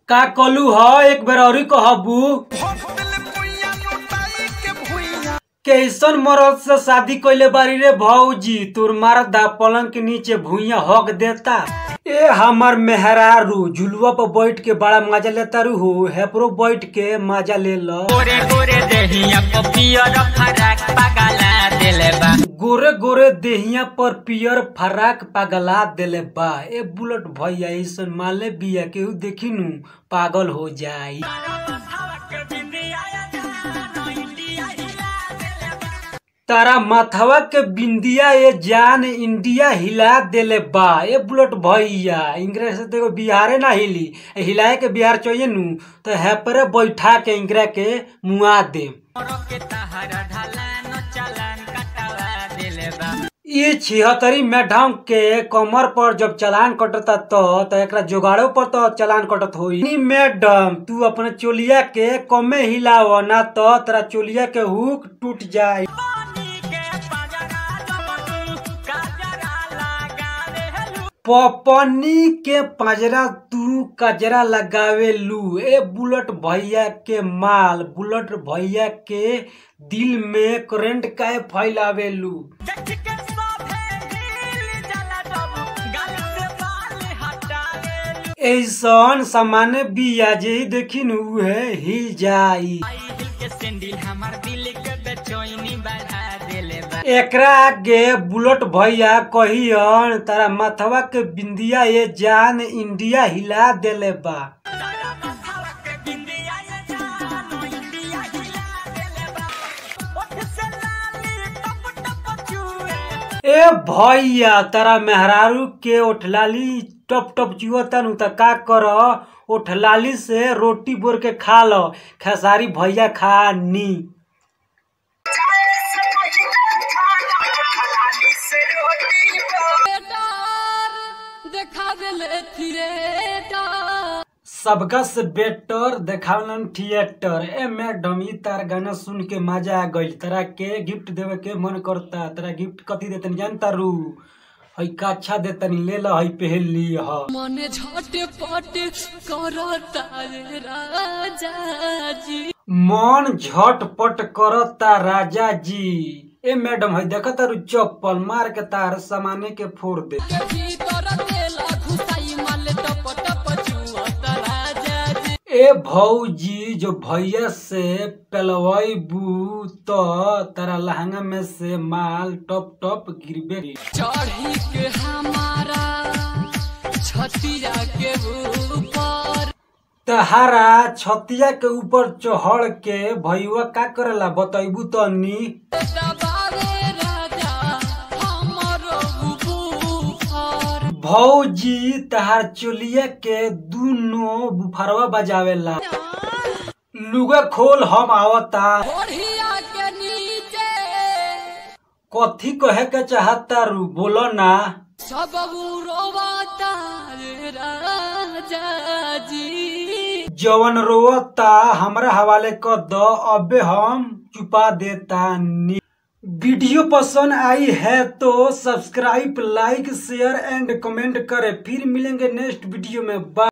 का कलू ह एक बेर औरी कहबू। कैसन मरद से शादी कइले बारी रे भौजी, तोर मर्दा पलंग के नीचे भुइया हक देता। ए हमर मेहरारू झुलुआ पर बैठ के बड़ा मजा लेता रू हो, हेपरो बैठ के मजा ले लो। गोरे गोरे देहिया पर पियर फराक पगला देले बा, गोरे गोरे देहिया पर पियर फराक पगला देले बा। ए बुलेट भैया ऐसन माले बिया केहू देखी नु पागल हो जाई। तारा माथवा के बिंदिया ये जान इंडिया हिला देले बा। ए बुलेट भैया इंग्रेज से तो बिहारे ना हिली, हिलाए के बिहार चाहिए नु तो हेपरे बैठा के इंग्रेज के मुआ दे। ये 76 मैडम के कमर पर जब चालान कटता तो एकरा जुगाड़ो पर तो चालान कटत होई। मैडम तू अपने चोलिया के कमे हिलाव ना तो तेरा चोलिया के हुक टूट जाए। पपनी के पंजरा तू कजरा लगावे लू। ए बुलेट भैया के माल, बुलेट भैया के दिल में करंट काहे फैलावे लू। ऐसन सामान्य बिया जे देखी नु है हिल जाई। एकरा आगे बुलेट भैया कहियन तारा माथवा के बिंदिया ये जान इंडिया हिला देले बा। ए भैया तारा मेहरारू के ओठलाली टप टप चुअता नु त का कर, ओठलाली से रोटी बोर के खा लो, खेसारी भैया खा नी। सबका से बेटर देखावलन थिएटर। ए मैडम ई तार गाना सुन के मजा आ गइल, तरा के गिफ्ट देवे के मन करता। तरा गिफ्ट कथी देतनी जानता रू? हई काछा देतनी, ले ला हई पहन ली ह। मने झटपट करता रे राजा जी, मन झटपट करता राजा जी। ए मैडम हई देखा तारू चप्पल मार के तार सामाने के फोड़ दे। ए भौजी जो भैया से पेलवैबू तो तारा लहंगा में से माल टप टप गिरबे। चढ़ी के हमारा छतिया के ऊपर, तहारा छतिया के ऊपर चढ़ के भैया का करेला बतैबू तनी। भौजी तहार चोलिया के दूनो बुफरवा बजावेला। लुगा खोल हम आवता। कथी कहे के चाहता रू बोलो ना। सब रोवाता रे राजा जी, जवन रोवता हमरा हवाले कर दो, अबे हम चुपा देता नी। वीडियो पसंद आई है तो subscribe, like, share and comment करें। फिर मिलेंगे नेक्स्ट वीडियो में। बाय।